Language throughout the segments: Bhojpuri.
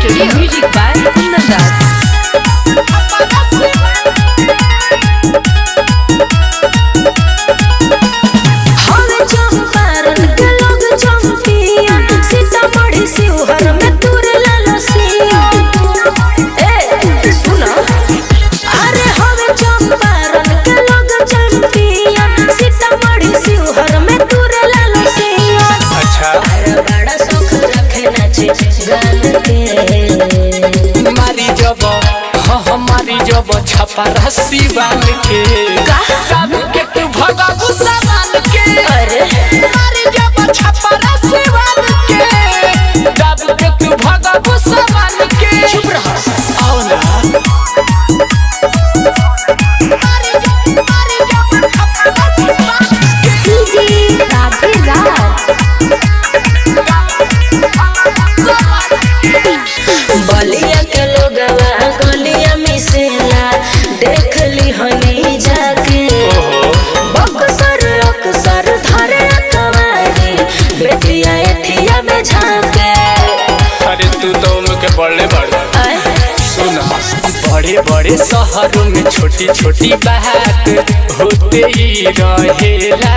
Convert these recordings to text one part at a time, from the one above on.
Studio. Music by Kundandas. मारी जब छपा रस्सी बांध के के तू भगा गुस्सा मान के मारी जब छपा रस्सी बांध के तू भगा गुस्सा मान के चुप रह आओ ना मारी जब छपा रस्सी बांध के DJ राधे रात बलिया के लोगवा गलिया मिसेला देख ली हनी जाके बक्सर अक्सर धरे कवारी बेटिया एथिया में झाके। अरे तू तो उनके बड़े बड़े सुना बड़े बड़े शहरों में छोटी छोटी बात होते ही रहेला।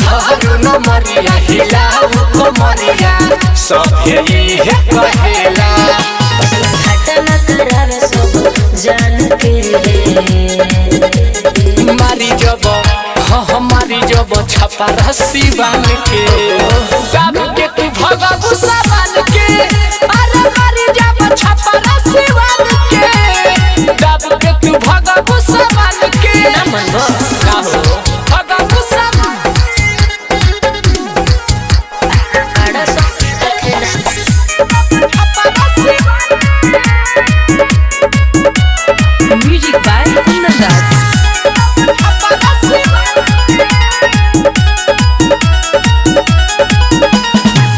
हर नमरिया हिलाऊ कमरिया सब यही है कहेला। घटना करावे सब जान के मारी जब मारी जब छपा रस्सी बांध के दाब के तू भगा गुस्सा बांध के अरे मारी जब छपा रस्सी बांध के दाब के तू भगा गुस्सा बांध के ना मनबो ना हो भगा गुस्सा आड़ा सब रखेला Music by Kundandas.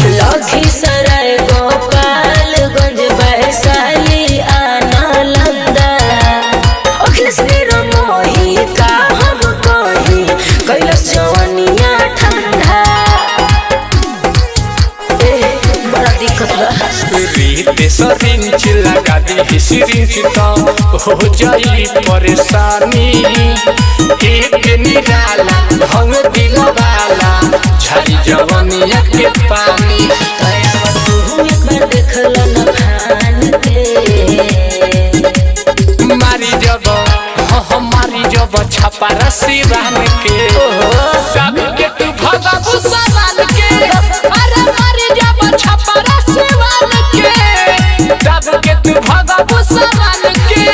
Lakhisarai Gopalganj Vaishali Nalanda Akhilesh मोही का हम कही कैलाश जवानिया ठंडा बड़ा दिक्कत बा। रीते सरिंच लगा दी सिरिंच तो हो जाई परेशानी एक निराला हम दिल वाला झाड़ी जवानिया के पानी तया तू एक बार देखल न भान के मारी जब छपा रस्सी बांध के सब के तू भगा गुस्सा बांध के अरे मारी जब छपा रस्सी बांध के सब के तू भगा गुस्सा बांध के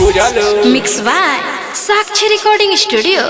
बुझलो Mix by Sakshi Recording Studio.